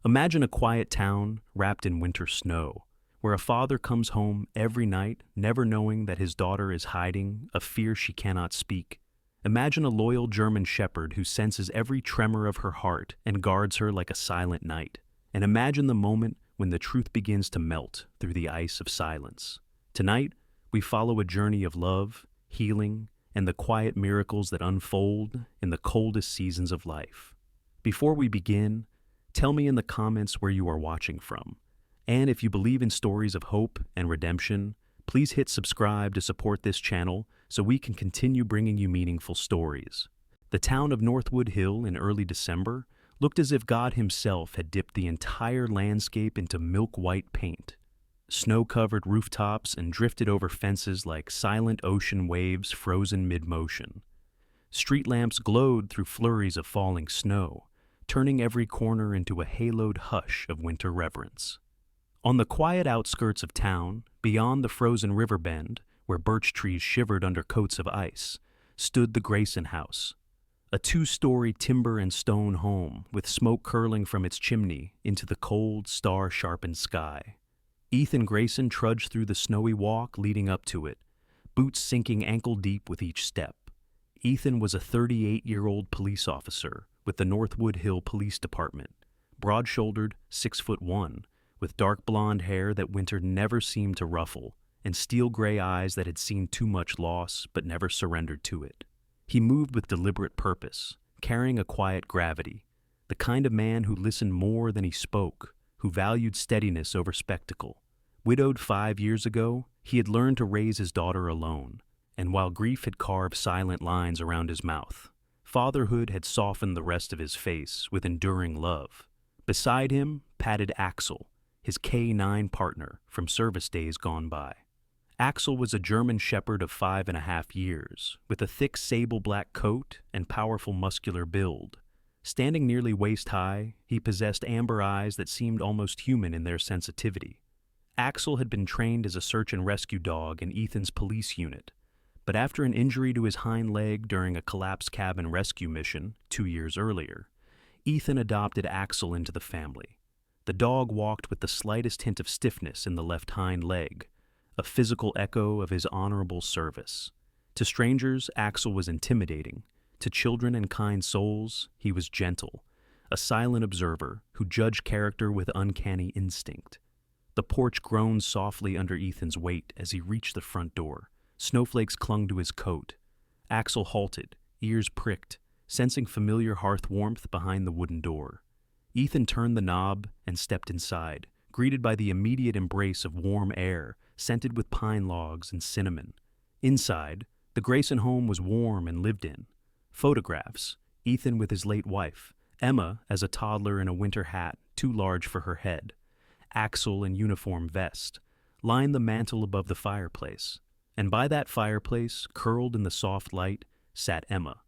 Imagine a quiet town wrapped in winter snow, where a father comes home every night, never knowing that his daughter is hiding a fear she cannot speak. Imagine a loyal German shepherd who senses every tremor of her heart and guards her like a silent knight. And imagine the moment when the truth begins to melt through the ice of silence. Tonight, we follow a journey of love, healing, and the quiet miracles that unfold in the coldest seasons of life. Before we begin, tell me in the comments where you are watching from. And if you believe in stories of hope and redemption, please hit subscribe to support this channel so we can continue bringing you meaningful stories. The town of Northwood Hill in early December looked as if God himself had dipped the entire landscape into milk-white paint. Snow-covered rooftops and drifted over fences like silent ocean waves frozen mid-motion. Street lamps glowed through flurries of falling snow, turning every corner into a haloed hush of winter reverence. On the quiet outskirts of town, beyond the frozen river bend, where birch trees shivered under coats of ice, stood the Grayson house, a two-story timber and stone home with smoke curling from its chimney into the cold, star-sharpened sky. Ethan Grayson trudged through the snowy walk leading up to it, boots sinking ankle-deep with each step. Ethan was a 38-year-old police officer with the Northwood Hill Police Department, broad-shouldered, 6'1", with dark blonde hair that winter never seemed to ruffle, and steel-gray eyes that had seen too much loss but never surrendered to it. He moved with deliberate purpose, carrying a quiet gravity, the kind of man who listened more than he spoke, who valued steadiness over spectacle. Widowed 5 years ago, he had learned to raise his daughter alone, and while grief had carved silent lines around his mouth, fatherhood had softened the rest of his face with enduring love. Beside him padded Axel, his K-9 partner from service days gone by. Axel was a German shepherd of 5.5 years, with a thick sable-black coat and powerful muscular build. Standing nearly waist-high, he possessed amber eyes that seemed almost human in their sensitivity. Axel had been trained as a search and rescue dog in Ethan's police unit, but after an injury to his hind leg during a collapsed cabin rescue mission 2 years earlier, Ethan adopted Axel into the family. The dog walked with the slightest hint of stiffness in the left hind leg, a physical echo of his honorable service. To strangers, Axel was intimidating. To children and kind souls, he was gentle, a silent observer who judged character with uncanny instinct. The porch groaned softly under Ethan's weight as he reached the front door. Snowflakes clung to his coat. Axel halted, ears pricked, sensing familiar hearth warmth behind the wooden door. Ethan turned the knob and stepped inside, greeted by the immediate embrace of warm air, scented with pine logs and cinnamon. Inside, the Grayson home was warm and lived in. Photographs, Ethan with his late wife, Emma as a toddler in a winter hat too large for her head, Axel in uniform vest, lined the mantel above the fireplace. And by that fireplace, curled in the soft light, sat Emma.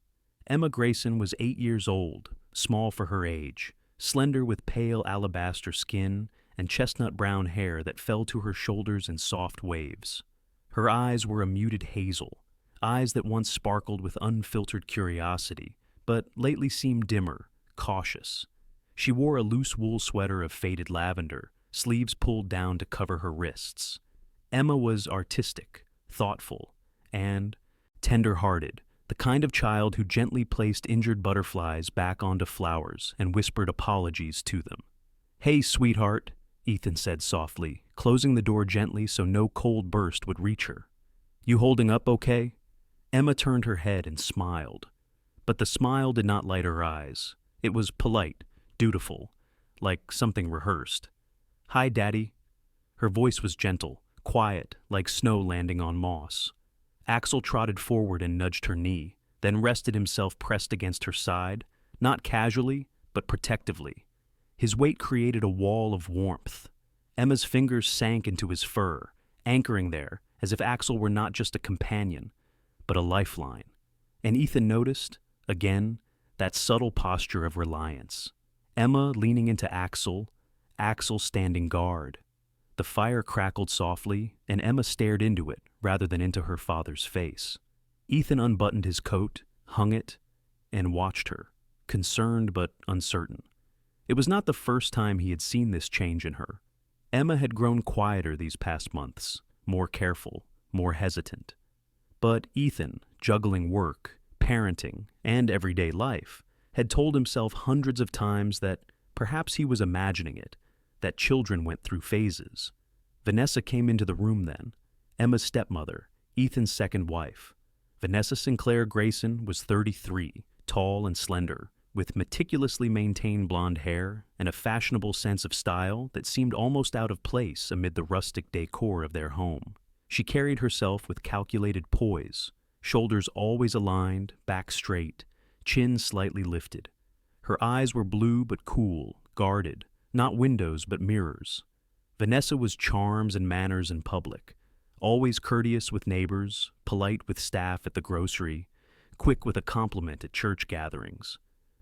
Emma Grayson was 8 years old, small for her age, slender with pale alabaster skin and chestnut-brown hair that fell to her shoulders in soft waves. Her eyes were a muted hazel, eyes that once sparkled with unfiltered curiosity, but lately seemed dimmer, cautious. She wore a loose wool sweater of faded lavender, sleeves pulled down to cover her wrists. Emma was artistic, thoughtful, and tender-hearted, the kind of child who gently placed injured butterflies back onto flowers and whispered apologies to them. "Hey, sweetheart," Ethan said softly, closing the door gently so no cold burst would reach her. "You holding up okay?" Emma turned her head and smiled, but the smile did not light her eyes. It was polite, dutiful, like something rehearsed. "Hi, Daddy." Her voice was gentle, quiet, like snow landing on moss. Axel trotted forward and nudged her knee, then rested himself pressed against her side, not casually, but protectively. His weight created a wall of warmth. Emma's fingers sank into his fur, anchoring there as if Axel were not just a companion, but a lifeline. And Ethan noticed, again, that subtle posture of reliance. Emma leaning into Axel, Axel standing guard. The fire crackled softly, and Emma stared into it rather than into her father's face. Ethan unbuttoned his coat, hung it, and watched her, concerned but uncertain. It was not the first time he had seen this change in her. Emma had grown quieter these past months, more careful, more hesitant. But Ethan, juggling work, parenting, and everyday life, had told himself hundreds of times that perhaps he was imagining it, that children went through phases. Vanessa came into the room then, Emma's stepmother, Ethan's second wife. Vanessa Sinclair Grayson was 33, tall and slender, with meticulously maintained blonde hair and a fashionable sense of style that seemed almost out of place amid the rustic decor of their home. She carried herself with calculated poise, shoulders always aligned, back straight, chin slightly lifted. Her eyes were blue but cool, guarded, not windows but mirrors. Vanessa was charms and manners in public, always courteous with neighbors, polite with staff at the grocery, quick with a compliment at church gatherings.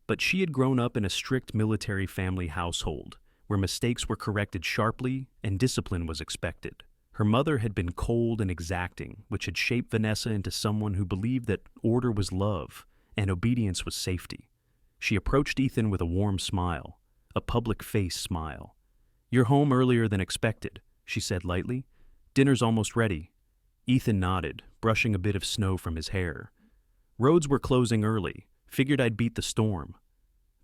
But she had grown up in a strict military family household, where mistakes were corrected sharply and discipline was expected. Her mother had been cold and exacting, which had shaped Vanessa into someone who believed that order was love and obedience was safety. She approached Ethan with a warm smile, a public face smile. "You're home earlier than expected," she said lightly. "Dinner's almost ready." Ethan nodded, brushing a bit of snow from his hair. "Roads were closing early. Figured I'd beat the storm."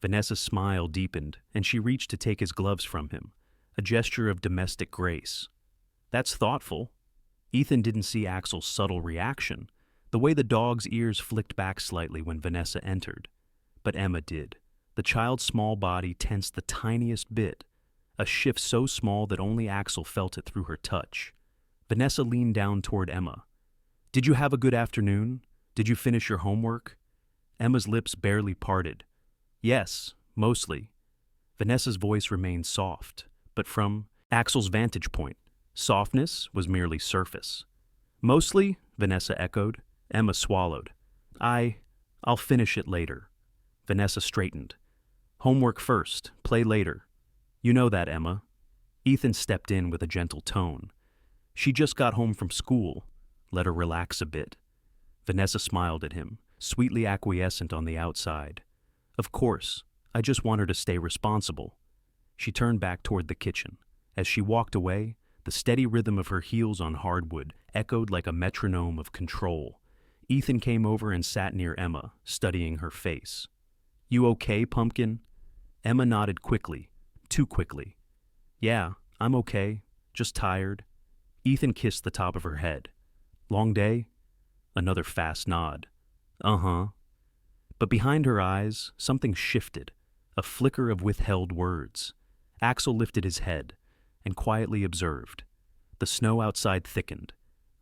Vanessa's smile deepened, and she reached to take his gloves from him, a gesture of domestic grace. "That's thoughtful." Ethan didn't see Axel's subtle reaction, the way the dog's ears flicked back slightly when Vanessa entered. But Emma did. The child's small body tensed the tiniest bit, a shift so small that only Axel felt it through her touch. Vanessa leaned down toward Emma. "Did you have a good afternoon? Did you finish your homework?" Emma's lips barely parted. "Yes, mostly." Vanessa's voice remained soft, but from Axel's vantage point, softness was merely surface. "Mostly?" Vanessa echoed. Emma swallowed. I'll finish it later." Vanessa straightened. "Homework first, play later." "You know that, Emma." Ethan stepped in with a gentle tone. "She just got home from school. Let her relax a bit." Vanessa smiled at him, sweetly acquiescent on the outside. "Of course, I just want her to stay responsible." She turned back toward the kitchen. As she walked away, the steady rhythm of her heels on hardwood echoed like a metronome of control. Ethan came over and sat near Emma, studying her face. "You okay, Pumpkin?" Emma nodded quickly, too quickly. "Yeah, I'm okay, just tired." Ethan kissed the top of her head. "Long day?" Another fast nod. "Uh-huh." But behind her eyes, something shifted, a flicker of withheld words. Axel lifted his head and quietly observed. The snow outside thickened.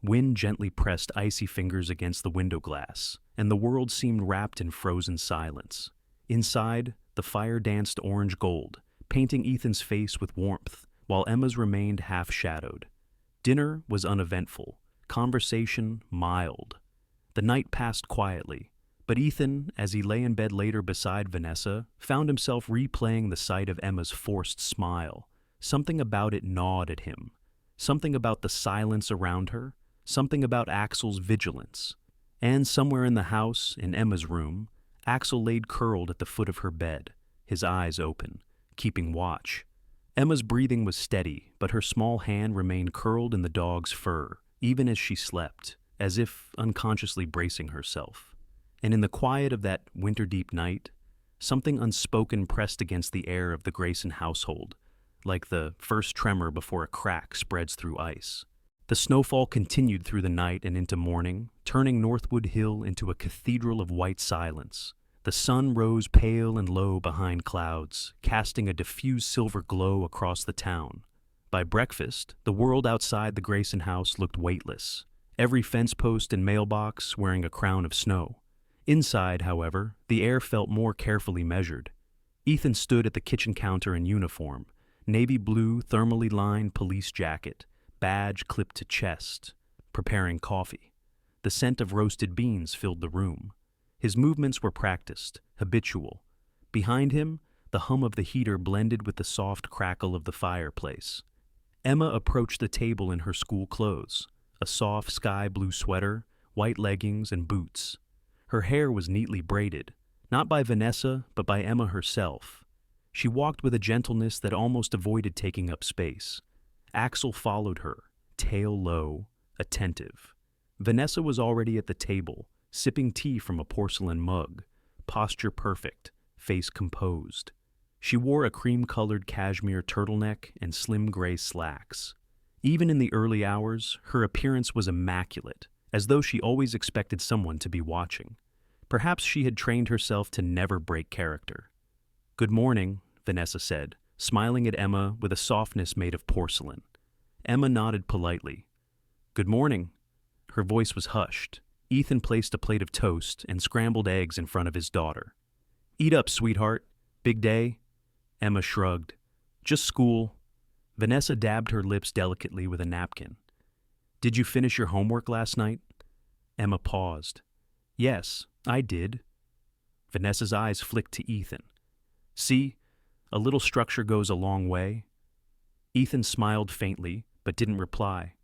Wind gently pressed icy fingers against the window glass, and the world seemed wrapped in frozen silence. Inside, the fire danced orange gold, painting Ethan's face with warmth, while Emma's remained half-shadowed. Dinner was uneventful, conversation mild. The night passed quietly, but Ethan, as he lay in bed later beside Vanessa, found himself replaying the sight of Emma's forced smile. Something about it gnawed at him. Something about the silence around her. Something about Axel's vigilance. And somewhere in the house, in Emma's room, Axel laid curled at the foot of her bed, his eyes open, keeping watch. Emma's breathing was steady, but her small hand remained curled in the dog's fur, even as she slept, as if unconsciously bracing herself. And in the quiet of that winter-deep night, something unspoken pressed against the air of the Grayson household, like the first tremor before a crack spreads through ice. The snowfall continued through the night and into morning, turning Northwood Hill into a cathedral of white silence. The sun rose pale and low behind clouds, casting a diffuse silver glow across the town. By breakfast, the world outside the Grayson house looked weightless, every fence post and mailbox wearing a crown of snow. Inside, however, the air felt more carefully measured. Ethan stood at the kitchen counter in uniform, navy blue thermally lined police jacket, badge clipped to chest, preparing coffee. The scent of roasted beans filled the room. His movements were practiced, habitual. Behind him, the hum of the heater blended with the soft crackle of the fireplace. Emma approached the table in her school clothes, a soft sky blue sweater, white leggings, and boots. Her hair was neatly braided, not by Vanessa, but by Emma herself. She walked with a gentleness that almost avoided taking up space. Axel followed her, tail low, attentive. Vanessa was already at the table, sipping tea from a porcelain mug, posture perfect, face composed. She wore a cream-colored cashmere turtleneck and slim gray slacks. Even in the early hours, her appearance was immaculate, as though she always expected someone to be watching. Perhaps she had trained herself to never break character. "Good morning," Vanessa said, smiling at Emma with a softness made of porcelain. Emma nodded politely. "Good morning." Her voice was hushed. Ethan placed a plate of toast and scrambled eggs in front of his daughter. "Eat up, sweetheart. Big day?" Emma shrugged. "Just school." Vanessa dabbed her lips delicately with a napkin. "Did you finish your homework last night?" Emma paused. "Yes, I did." Vanessa's eyes flicked to Ethan. "See, a little structure goes a long way." Ethan smiled faintly, but didn't reply.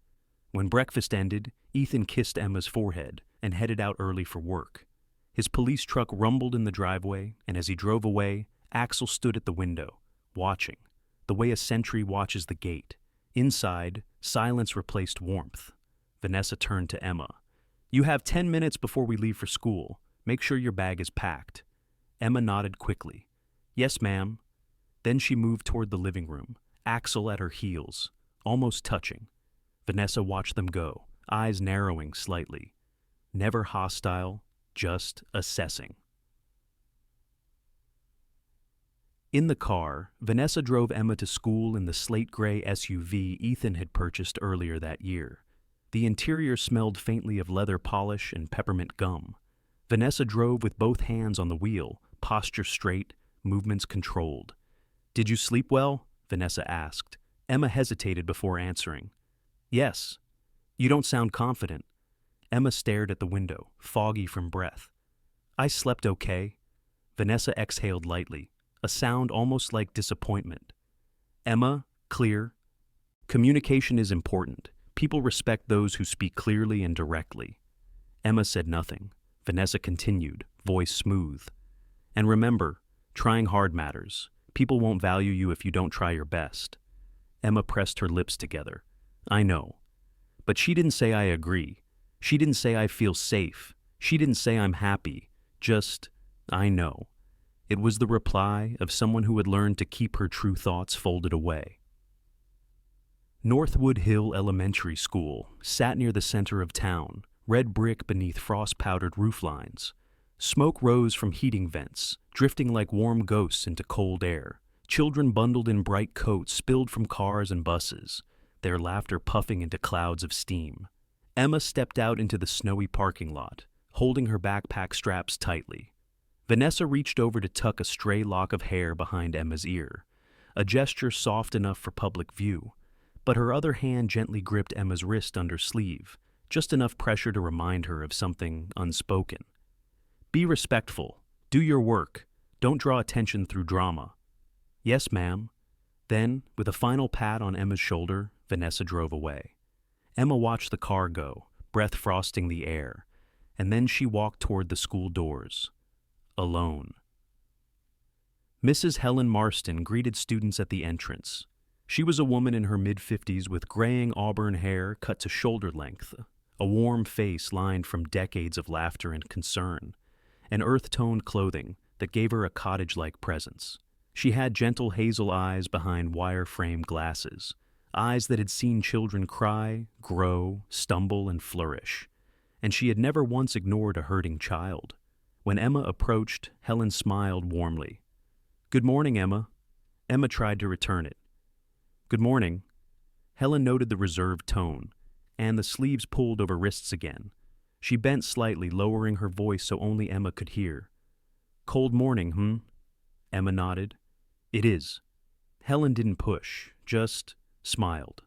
When breakfast ended, Ethan kissed Emma's forehead and headed out early for work. His police truck rumbled in the driveway, and as he drove away, Axel stood at the window, watching, the way a sentry watches the gate. Inside, silence replaced warmth. Vanessa turned to Emma. "You have 10 minutes before we leave for school. Make sure your bag is packed." Emma nodded quickly. "Yes, ma'am." Then she moved toward the living room, Axel at her heels, almost touching. Vanessa watched them go, eyes narrowing slightly. Never hostile, just assessing. In the car, Vanessa drove Emma to school in the slate-gray SUV Ethan had purchased earlier that year. The interior smelled faintly of leather polish and peppermint gum. Vanessa drove with both hands on the wheel, posture straight, movements controlled. "Did you sleep well?" Vanessa asked. Emma hesitated before answering. "Yes." "You don't sound confident." Emma stared at the window, foggy from breath. "I slept okay." Vanessa exhaled lightly, a sound almost like disappointment. "Emma, clear. Communication is important. People respect those who speak clearly and directly." Emma said nothing. Vanessa continued, voice smooth. "And remember, trying hard matters. People won't value you if you don't try your best." Emma pressed her lips together. "I know. But she didn't say I agree. She didn't say I feel safe. She didn't say I'm happy. Just, I know." It was the reply of someone who had learned to keep her true thoughts folded away. Northwood Hill Elementary School sat near the center of town, red brick beneath frost-powdered roof lines. Smoke rose from heating vents, drifting like warm ghosts into cold air. Children bundled in bright coats spilled from cars and buses, their laughter puffing into clouds of steam. Emma stepped out into the snowy parking lot, holding her backpack straps tightly. Vanessa reached over to tuck a stray lock of hair behind Emma's ear, a gesture soft enough for public view, but her other hand gently gripped Emma's wrist under sleeve, just enough pressure to remind her of something unspoken. "Be respectful. Do your work. Don't draw attention through drama." "Yes, ma'am." Then, with a final pat on Emma's shoulder, Vanessa drove away. Emma watched the car go, breath frosting the air, and then she walked toward the school doors. Alone. Mrs. Helen Marston greeted students at the entrance. She was a woman in her mid-50s with graying auburn hair cut to shoulder length, a warm face lined from decades of laughter and concern, and earth-toned clothing that gave her a cottage-like presence. She had gentle hazel eyes behind wire-frame glasses, eyes that had seen children cry, grow, stumble, and flourish, and she had never once ignored a hurting child. When Emma approached, Helen smiled warmly. "Good morning, Emma." Emma tried to return it. "Good morning." Helen noted the reserved tone, and the sleeves pulled over wrists again. She bent slightly, lowering her voice so only Emma could hear. "Cold morning, hmm?" Emma nodded. "It is." Helen didn't push, just smiled.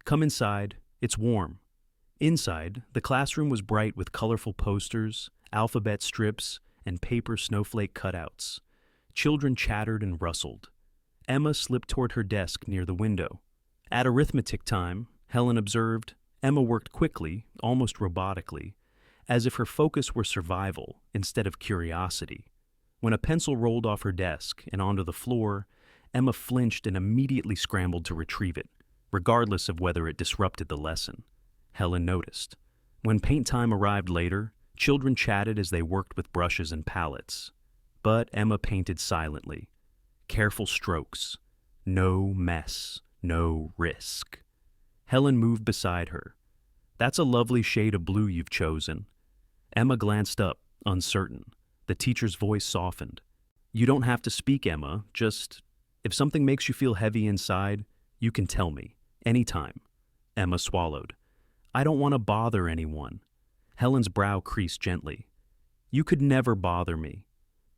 "Come inside. It's warm." Inside, the classroom was bright with colorful posters, alphabet strips, and paper snowflake cutouts. Children chattered and rustled. Emma slipped toward her desk near the window. At arithmetic time, Helen observed, Emma worked quickly, almost robotically, as if her focus were survival instead of curiosity. When a pencil rolled off her desk and onto the floor, Emma flinched and immediately scrambled to retrieve it, regardless of whether it disrupted the lesson. Helen noticed. When paint time arrived later, children chatted as they worked with brushes and palettes. But Emma painted silently. Careful strokes. No mess. No risk. Helen moved beside her. That's a lovely shade of blue you've chosen. Emma glanced up, uncertain. The teacher's voice softened. You don't have to speak, Emma. Just, if something makes you feel heavy inside, you can tell me. Anytime. Emma swallowed. I don't want to bother anyone. Helen's brow creased gently. You could never bother me.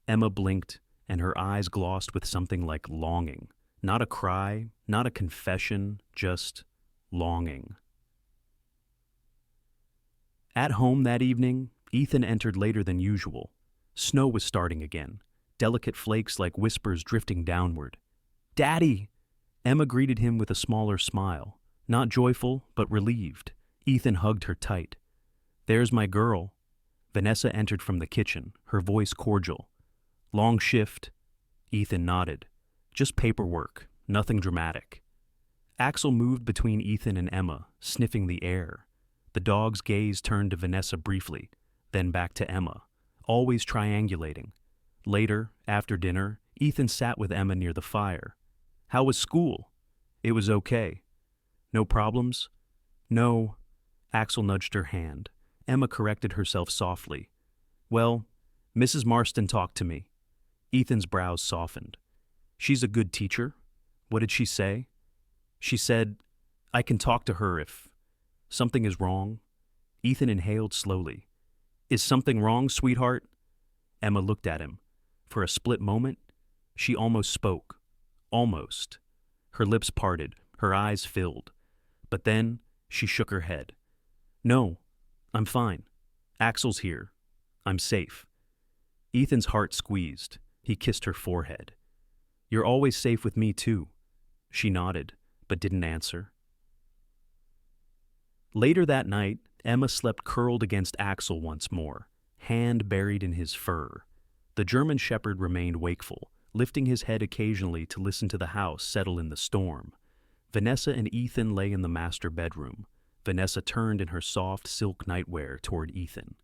Emma blinked, and her eyes glossed with something like longing. Not a cry, not a confession, just longing. At home that evening, Ethan entered later than usual. Snow was starting again, delicate flakes like whispers drifting downward. Daddy! Emma greeted him with a smaller smile. Not joyful, but relieved. Ethan hugged her tight. There's my girl. Vanessa entered from the kitchen, her voice cordial. Long shift. Ethan nodded. Just paperwork, nothing dramatic. Axel moved between Ethan and Emma, sniffing the air. The dog's gaze turned to Vanessa briefly, then back to Emma, always triangulating. Later, after dinner, Ethan sat with Emma near the fire. How was school? It was okay. No problems? No. Axel nudged her hand. Emma corrected herself softly. Well, Mrs. Marston talked to me. Ethan's brows softened. She's a good teacher. What did she say? She said, I can talk to her if something is wrong. Ethan inhaled slowly. Is something wrong, sweetheart? Emma looked at him. For a split moment, she almost spoke. Almost. Her lips parted, her eyes filled. But then she shook her head. No, I'm fine. Axel's here. I'm safe. Ethan's heart squeezed. He kissed her forehead. You're always safe with me, too. She nodded, but didn't answer. Later that night, Emma slept curled against Axel once more, hand buried in his fur. The German shepherd remained wakeful, lifting his head occasionally to listen to the house settle in the storm. Vanessa and Ethan lay in the master bedroom. Vanessa turned in her soft silk nightwear toward Ethan.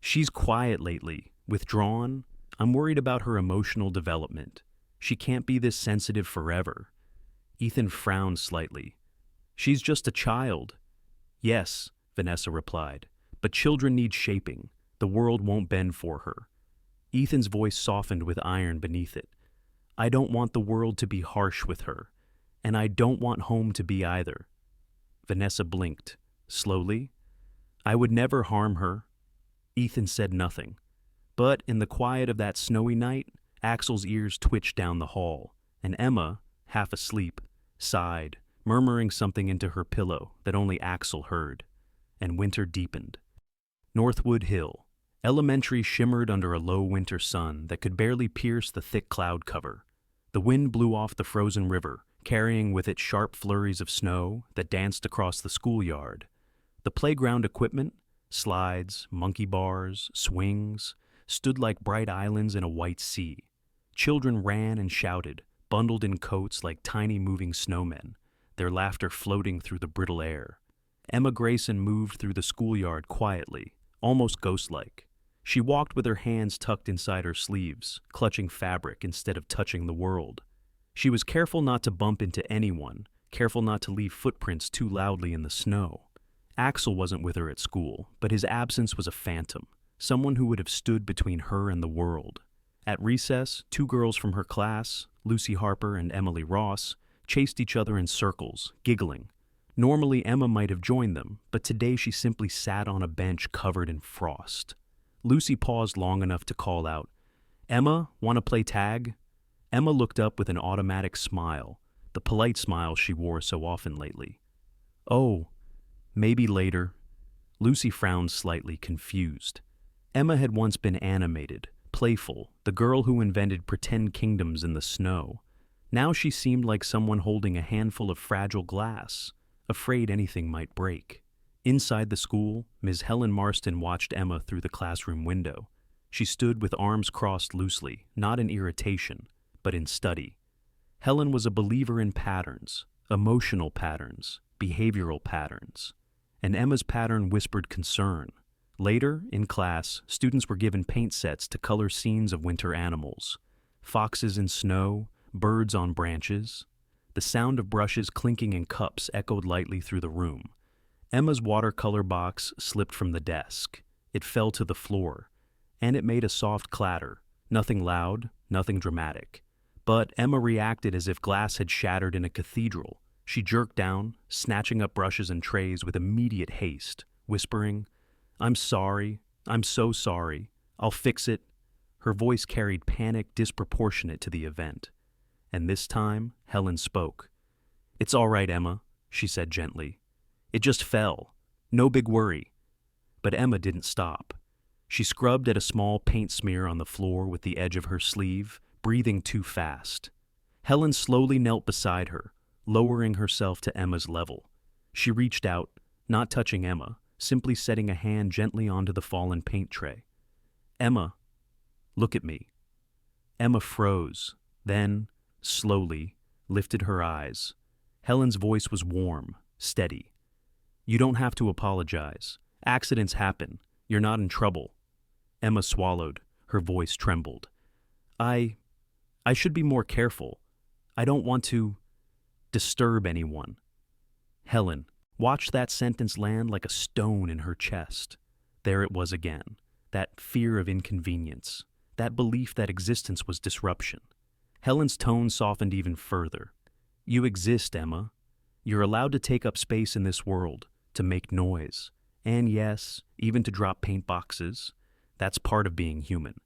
She's quiet lately, withdrawn. I'm worried about her emotional development. She can't be this sensitive forever. Ethan frowned slightly. She's just a child. Yes, Vanessa replied, but children need shaping. The world won't bend for her. Ethan's voice softened with iron beneath it. I don't want the world to be harsh with her, and I don't want home to be either. Vanessa blinked, slowly. I would never harm her. Ethan said nothing. But in the quiet of that snowy night, Axel's ears twitched down the hall, and Emma, half asleep, sighed, murmuring something into her pillow that only Axel heard. And winter deepened. Northwood Hill. Elementary shimmered under a low winter sun that could barely pierce the thick cloud cover. The wind blew off the frozen river, carrying with it sharp flurries of snow that danced across the schoolyard. The playground equipment, slides, monkey bars, swings, stood like bright islands in a white sea. Children ran and shouted, bundled in coats like tiny moving snowmen, their laughter floating through the brittle air. Emma Grayson moved through the schoolyard quietly, almost ghost-like. She walked with her hands tucked inside her sleeves, clutching fabric instead of touching the world. She was careful not to bump into anyone, careful not to leave footprints too loudly in the snow. Axel wasn't with her at school, but his absence was a phantom, someone who would have stood between her and the world. At recess, two girls from her class, Lucy Harper and Emily Ross, chased each other in circles, giggling. Normally Emma might have joined them, but today she simply sat on a bench covered in frost. Lucy paused long enough to call out, Emma, want to play tag? Emma looked up with an automatic smile, the polite smile she wore so often lately. Oh, maybe later. Lucy frowned slightly, confused. Emma had once been animated, playful, the girl who invented pretend kingdoms in the snow. Now she seemed like someone holding a handful of fragile glass, afraid anything might break. Inside the school, Ms. Helen Marston watched Emma through the classroom window. She stood with arms crossed loosely, not in irritation, but in study. Helen was a believer in patterns, emotional patterns, behavioral patterns. And Emma's pattern whispered concern. Later, in class, students were given paint sets to color scenes of winter animals. Foxes in snow, birds on branches. The sound of brushes clinking in cups echoed lightly through the room. Emma's watercolor box slipped from the desk. It fell to the floor, and it made a soft clatter. Nothing loud, nothing dramatic. But Emma reacted as if glass had shattered in a cathedral. She jerked down, snatching up brushes and trays with immediate haste, whispering, "I'm sorry. I'm so sorry. I'll fix it." Her voice carried panic disproportionate to the event. And this time, Helen spoke. "It's all right, Emma," she said gently. "It just fell. No big worry." But Emma didn't stop. She scrubbed at a small paint smear on the floor with the edge of her sleeve, breathing too fast. Helen slowly knelt beside her, lowering herself to Emma's level. She reached out, not touching Emma, simply setting a hand gently onto the fallen paint tray. "Emma, look at me." Emma froze, then, slowly, lifted her eyes. Helen's voice was warm, steady. "You don't have to apologize. Accidents happen. You're not in trouble." Emma swallowed. Her voice trembled. I should be more careful. I don't want to disturb anyone." Helen watched that sentence land like a stone in her chest. There it was again, that fear of inconvenience, that belief that existence was disruption. Helen's tone softened even further. "You exist, Emma. You're allowed to take up space in this world, to make noise, and yes, even to drop paint boxes. That's part of being human."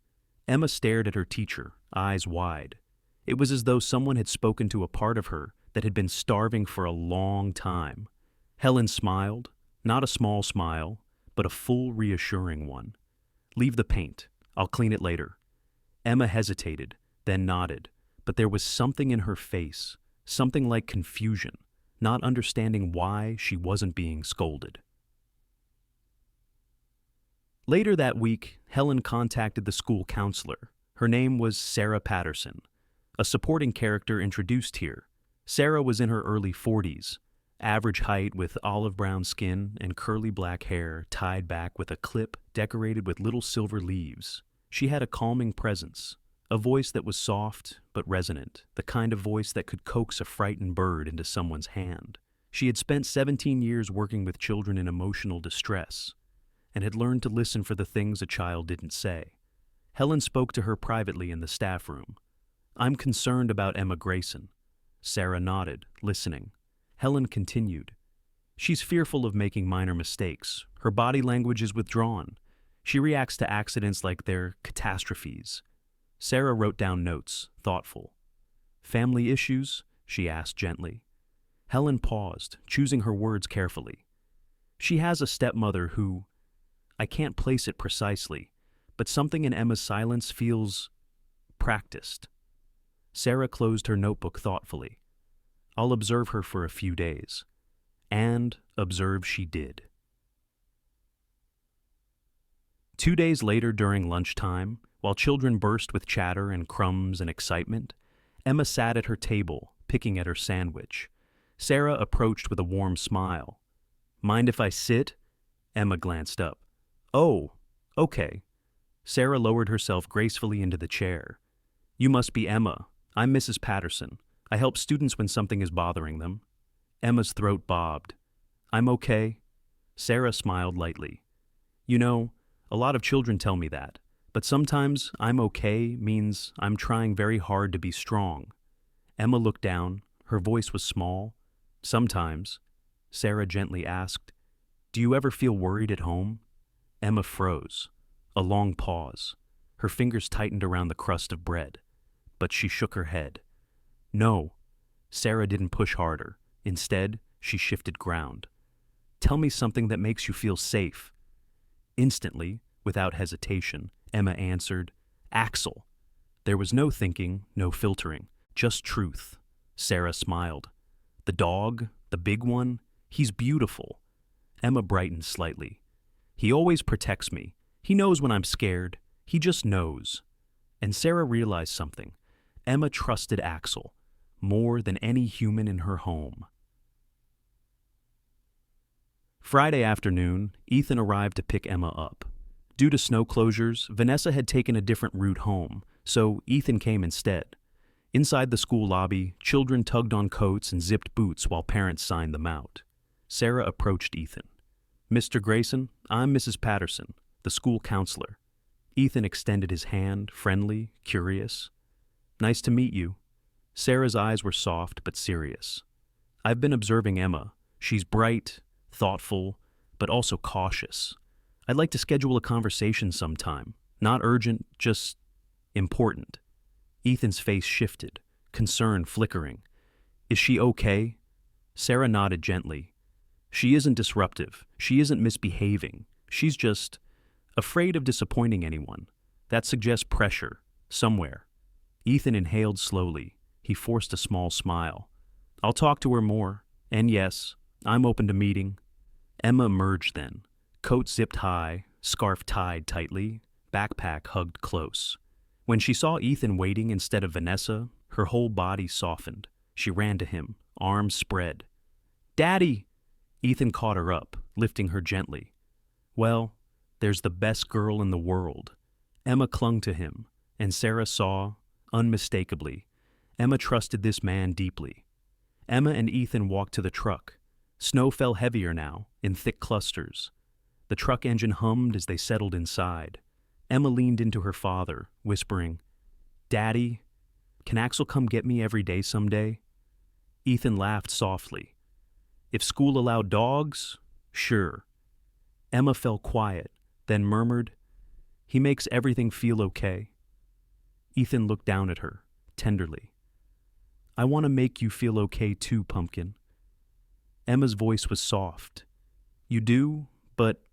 Emma stared at her teacher, eyes wide. It was as though someone had spoken to a part of her that had been starving for a long time. Helen smiled, not a small smile, but a full, reassuring one. "Leave the paint. I'll clean it later." Emma hesitated, then nodded, but there was something in her face, something like confusion, not understanding why she wasn't being scolded. Later that week, Helen contacted the school counselor. Her name was Sarah Patterson, a supporting character introduced here. Sarah was in her early 40s, average height with olive brown skin and curly black hair tied back with a clip decorated with little silver leaves. She had a calming presence, a voice that was soft but resonant, the kind of voice that could coax a frightened bird into someone's hand. She had spent 17 years working with children in emotional distress, and had learned to listen for the things a child didn't say. Helen spoke to her privately in the staff room. "I'm concerned about Emma Grayson." Sarah nodded, listening. Helen continued. "She's fearful of making minor mistakes. Her body language is withdrawn. She reacts to accidents like they're catastrophes." Sarah wrote down notes, thoughtful. "Family issues?" she asked gently. Helen paused, choosing her words carefully. "She has a stepmother who... I can't place it precisely, but something in Emma's silence feels practiced." Sarah closed her notebook thoughtfully. "I'll observe her for a few days." And observe she did. 2 days later during lunchtime, while children burst with chatter and crumbs and excitement, Emma sat at her table, picking at her sandwich. Sarah approached with a warm smile. "Mind if I sit?" Emma glanced up. "Oh, okay." Sarah lowered herself gracefully into the chair. "You must be Emma. I'm Mrs. Patterson. I help students when something is bothering them." Emma's throat bobbed. "I'm okay." Sarah smiled lightly. "You know, a lot of children tell me that, but sometimes I'm okay means I'm trying very hard to be strong." Emma looked down. Her voice was small. "Sometimes." Sarah gently asked, "Do you ever feel worried at home?" Emma froze. A long pause. Her fingers tightened around the crust of bread, but she shook her head. "No." Sarah didn't push harder. Instead, she shifted ground. "Tell me something that makes you feel safe." Instantly, without hesitation, Emma answered, "Axel." There was no thinking, no filtering, just truth. Sarah smiled. "The dog, the big one, he's beautiful." Emma brightened slightly. "He always protects me. He knows when I'm scared. He just knows. And Sarah realized something. Emma trusted Axel more than any human in her home. Friday afternoon, Ethan arrived to pick Emma up. Due to snow closures, Vanessa had taken a different route home, so Ethan came instead. Inside the school lobby, children tugged on coats and zipped boots while parents signed them out. Sarah approached Ethan. "Mr. Grayson, I'm Mrs. Patterson, the school counselor." Ethan extended his hand, friendly, curious. "Nice to meet you." Sarah's eyes were soft but serious. "I've been observing Emma. She's bright, thoughtful, but also cautious. I'd like to schedule a conversation sometime. Not urgent, just important." Ethan's face shifted, concern flickering. "Is she okay?" Sarah nodded gently. "She isn't disruptive. She isn't misbehaving. She's just afraid of disappointing anyone. That suggests pressure, somewhere." Ethan inhaled slowly. He forced a small smile. "I'll talk to her more. And yes, I'm open to meeting." Emma emerged then, coat zipped high, scarf tied tightly, backpack hugged close. When she saw Ethan waiting instead of Vanessa, her whole body softened. She ran to him, arms spread. "Daddy!" Ethan caught her up, lifting her gently. "Well, there's the best girl in the world." Emma clung to him, and Sarah saw, unmistakably, Emma trusted this man deeply. Emma and Ethan walked to the truck. Snow fell heavier now, in thick clusters. The truck engine hummed as they settled inside. Emma leaned into her father, whispering, "Daddy, can Axel come get me every day someday?" Ethan laughed softly. "If school allowed dogs, sure." Emma fell quiet, then murmured, "He makes everything feel okay." Ethan looked down at her, tenderly. "I want to make you feel okay too, Pumpkin." Emma's voice was soft. "You do, but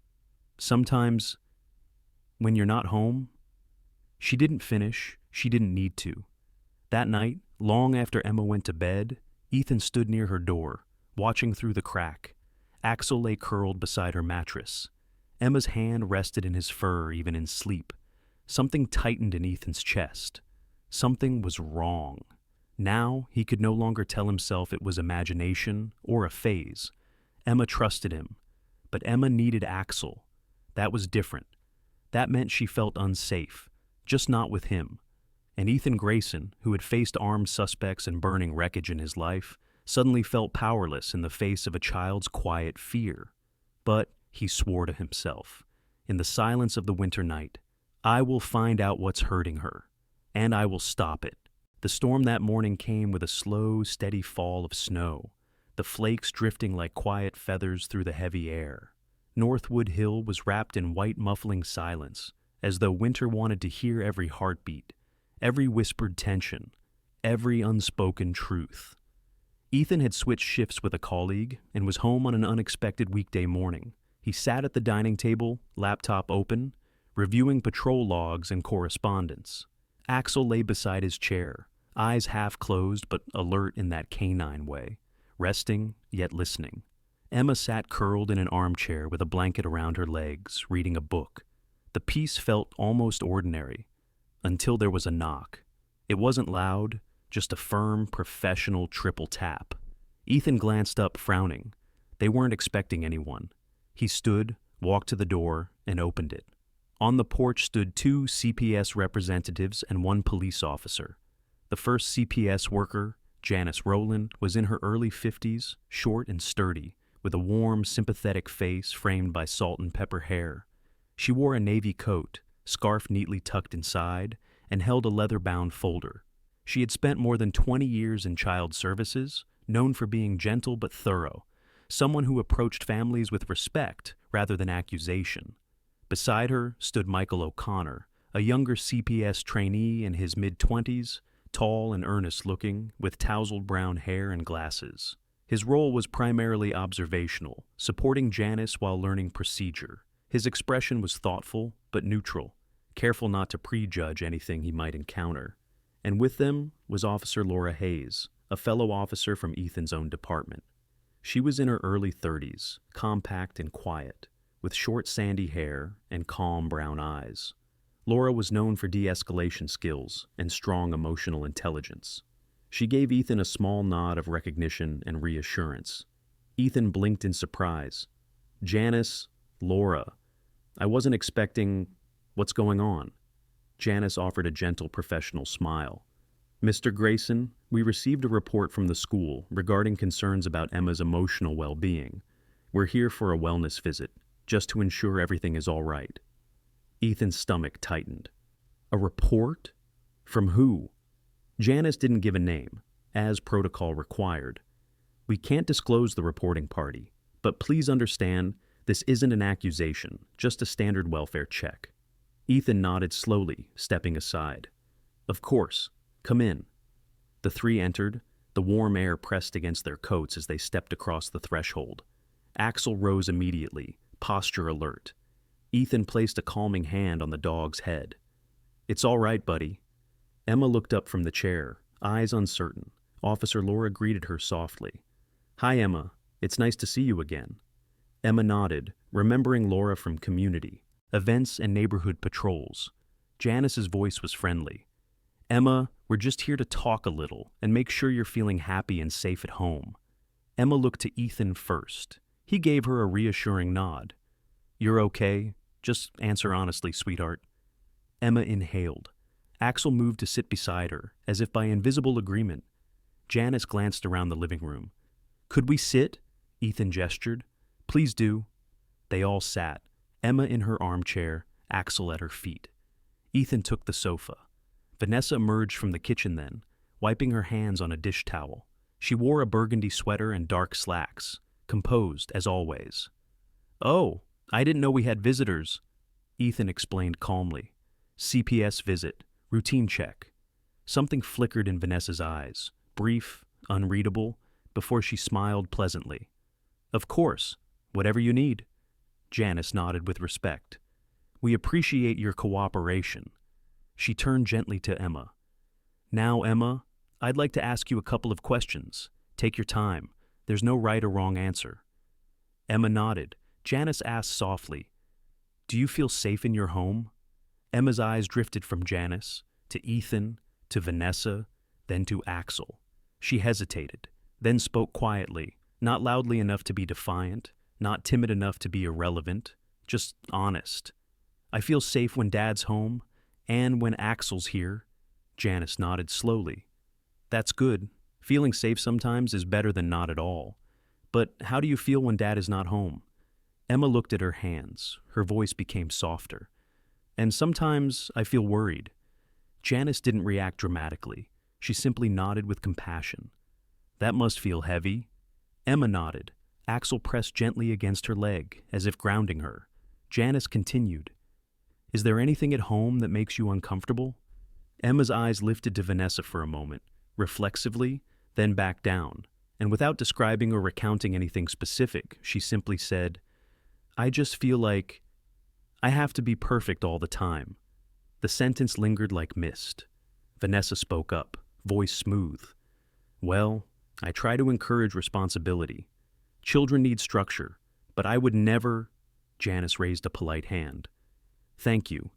sometimes, when you're not home." She didn't finish. She didn't need to. That night, long after Emma went to bed, Ethan stood near her door, watching through the crack. Axel lay curled beside her mattress. Emma's hand rested in his fur even in sleep. Something tightened in Ethan's chest. Something was wrong. Now he could no longer tell himself it was imagination or a phase. Emma trusted him, but Emma needed Axel. That was different. That meant she felt unsafe, just not with him. And Ethan Grayson, who had faced armed suspects and burning wreckage in his life, suddenly felt powerless in the face of a child's quiet fear. But he swore to himself, in the silence of the winter night, "I will find out what's hurting her, and I will stop it." The storm that morning came with a slow, steady fall of snow, the flakes drifting like quiet feathers through the heavy air. Northwood Hill was wrapped in white, muffling silence, as though winter wanted to hear every heartbeat, every whispered tension, every unspoken truth. Ethan had switched shifts with a colleague and was home on an unexpected weekday morning. He sat at the dining table, laptop open, reviewing patrol logs and correspondence. Axel lay beside his chair, eyes half closed but alert in that canine way, resting yet listening. Emma sat curled in an armchair with a blanket around her legs, reading a book. The peace felt almost ordinary, until there was a knock. It wasn't loud, just a firm, professional triple tap. Ethan glanced up, frowning. They weren't expecting anyone. He stood, walked to the door, and opened it. On the porch stood 2 CPS representatives and 1 police officer. The first CPS worker, Janice Rowland, was in her early 50s, short and sturdy, with a warm, sympathetic face framed by salt and pepper hair. She wore a navy coat, scarf neatly tucked inside, and held a leather-bound folder. She had spent more than 20 years in child services, known for being gentle but thorough, someone who approached families with respect rather than accusation. Beside her stood Michael O'Connor, a younger CPS trainee in his mid-20s, tall and earnest-looking, with tousled brown hair and glasses. His role was primarily observational, supporting Janice while learning procedure. His expression was thoughtful but neutral, careful not to prejudge anything he might encounter. And with them was Officer Laura Hayes, a fellow officer from Ethan's own department. She was in her early 30s, compact and quiet, with short sandy hair and calm brown eyes. Laura was known for de-escalation skills and strong emotional intelligence. She gave Ethan a small nod of recognition and reassurance. Ethan blinked in surprise. Janice, Laura, I wasn't expecting... What's going on? Janice offered a gentle professional smile. Mr. Grayson, we received a report from the school regarding concerns about Emma's emotional well-being. We're here for a wellness visit, just to ensure everything is all right. Ethan's stomach tightened. A report? From who? Janice didn't give a name, as protocol required. We can't disclose the reporting party, but please understand, this isn't an accusation, just a standard welfare check. Ethan nodded slowly, stepping aside. Of course. Come in. The three entered. The warm air pressed against their coats as they stepped across the threshold. Axel rose immediately, posture alert. Ethan placed a calming hand on the dog's head. It's all right, buddy. Emma looked up from the chair, eyes uncertain. Officer Laura greeted her softly. Hi, Emma. It's nice to see you again. Emma nodded, remembering Laura from community, events and neighborhood patrols. Janice's voice was friendly. Emma, we're just here to talk a little and make sure you're feeling happy and safe at home. Emma looked to Ethan first. He gave her a reassuring nod. You're okay? Just answer honestly, sweetheart. Emma inhaled. Axel moved to sit beside her, as if by invisible agreement. Janice glanced around the living room. Could we sit? Ethan gestured. Please do. They all sat, Emma in her armchair, Axel at her feet. Ethan took the sofa. Vanessa emerged from the kitchen then, wiping her hands on a dish towel. She wore a burgundy sweater and dark slacks, composed as always. Oh, I didn't know we had visitors, Ethan explained calmly. CPS visit, routine check. Something flickered in Vanessa's eyes, brief, unreadable, before she smiled pleasantly. Of course, whatever you need. Janice nodded with respect. We appreciate your cooperation. She turned gently to Emma. Now, Emma, I'd like to ask you a couple of questions. Take your time. There's no right or wrong answer. Emma nodded. Janice asked softly, Do you feel safe in your home? Emma's eyes drifted from Janice, to Ethan, to Vanessa, then to Axel. She hesitated, then spoke quietly, not loudly enough to be defiant, not timid enough to be irrelevant, just honest. I feel safe when Dad's home, and when Axel's here. Janice nodded slowly. That's good. Feeling safe sometimes is better than not at all. But how do you feel when Dad is not home? Emma looked at her hands. Her voice became softer. And sometimes I feel worried. Janice didn't react dramatically. She simply nodded with compassion. That must feel heavy. Emma nodded. Axel pressed gently against her leg, as if grounding her. Janice continued. Is there anything at home that makes you uncomfortable? Emma's eyes lifted to Vanessa for a moment, reflexively, then back down, and without describing or recounting anything specific, she simply said, I just feel like I have to be perfect all the time. The sentence lingered like mist. Vanessa spoke up, voice smooth. Well, I try to encourage responsibility. Children need structure, but I would never... Janice raised a polite hand. Thank you,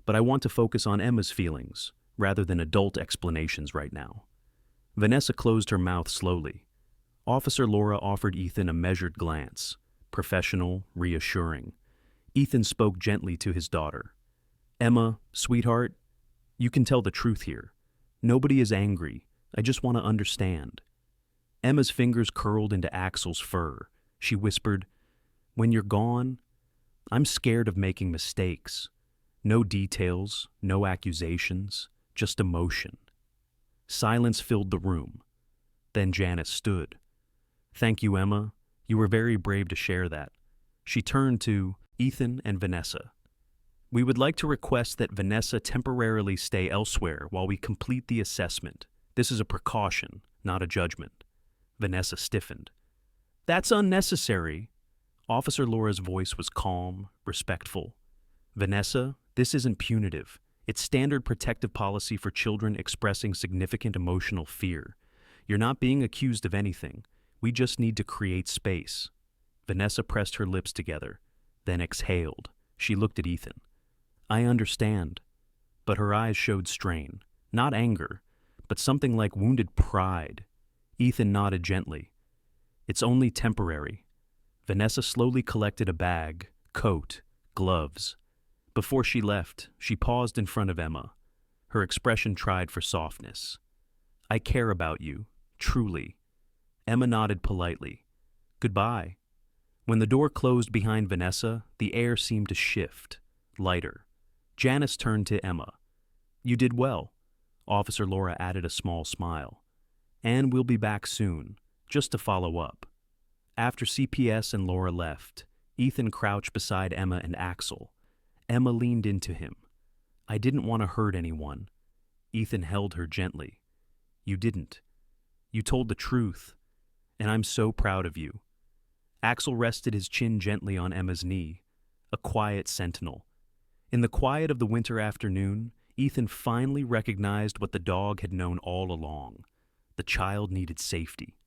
but I want to focus on Emma's feelings, rather than adult explanations right now. Vanessa closed her mouth slowly. Officer Laura offered Ethan a measured glance, professional, reassuring. Ethan spoke gently to his daughter. Emma, sweetheart, you can tell the truth here. Nobody is angry. I just want to understand. Emma's fingers curled into Axel's fur. She whispered, When you're gone, I'm scared of making mistakes. No details, no accusations, just emotion. Silence filled the room. Then Janice stood. Thank you, Emma. You were very brave to share that. She turned to Ethan and Vanessa. We would like to request that Vanessa temporarily stay elsewhere while we complete the assessment. This is a precaution, not a judgment. Vanessa stiffened. That's unnecessary. Officer Laura's voice was calm, respectful. Vanessa, this isn't punitive. It's standard protective policy for children expressing significant emotional fear. You're not being accused of anything. We just need to create space. Vanessa pressed her lips together, then exhaled. She looked at Ethan. I understand. but her eyes showed strain. Not anger, but something like wounded pride. Ethan nodded gently. It's only temporary. Vanessa slowly collected a bag, coat, gloves. Before she left, she paused in front of Emma. Her expression tried for softness. I care about you, truly. Emma nodded politely. Goodbye. When the door closed behind Vanessa, the air seemed to shift, lighter. Janice turned to Emma. You did well. Officer Laura added a small smile. And we'll be back soon, just to follow up. After CPS and Laura left, Ethan crouched beside Emma and Axel. Emma leaned into him. I didn't want to hurt anyone. Ethan held her gently. You didn't. You told the truth, and I'm so proud of you. Axel rested his chin gently on Emma's knee, a quiet sentinel. In the quiet of the winter afternoon, Ethan finally recognized what the dog had known all along. The child needed safety.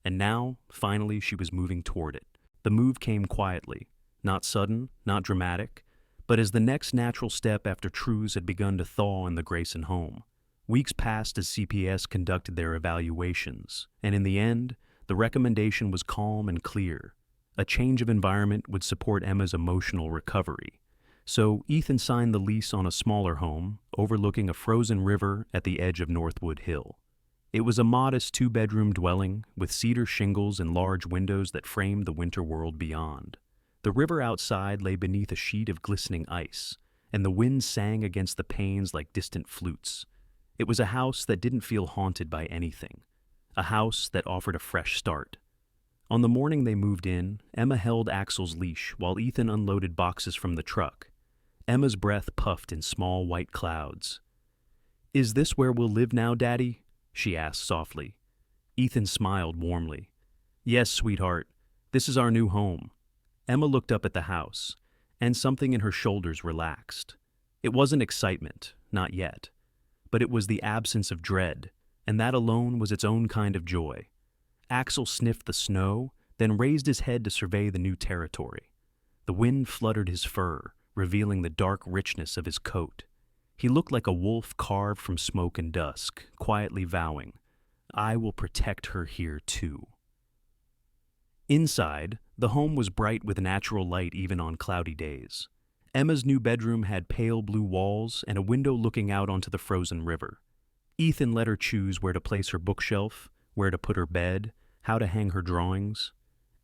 And now, finally, she was moving toward it. The move came quietly, not sudden, not dramatic, but as the next natural step after truths had begun to thaw in the Grayson home. Weeks passed as CPS conducted their evaluations, and in the end, the recommendation was calm and clear. A change of environment would support Emma's emotional recovery. So Ethan signed the lease on a smaller home, overlooking a frozen river at the edge of Northwood Hill. It was a modest two-bedroom dwelling with cedar shingles and large windows that framed the winter world beyond. The river outside lay beneath a sheet of glistening ice, and the wind sang against the panes like distant flutes. It was a house that didn't feel haunted by anything, a house that offered a fresh start. On the morning they moved in, Emma held Axel's leash while Ethan unloaded boxes from the truck. Emma's breath puffed in small white clouds. Is this where we'll live now, Daddy? She asked softly. Ethan smiled warmly. Yes, sweetheart. This is our new home. Emma looked up at the house, and something in her shoulders relaxed. It wasn't excitement, not yet, but it was the absence of dread, and that alone was its own kind of joy. Axel sniffed the snow, then raised his head to survey the new territory. The wind fluttered his fur, revealing the dark richness of his coat. He looked like a wolf carved from smoke and dusk, quietly vowing, I will protect her here too. Inside, the home was bright with natural light even on cloudy days. Emma's new bedroom had pale blue walls and a window looking out onto the frozen river. Ethan let her choose where to place her bookshelf, where to put her bed, how to hang her drawings.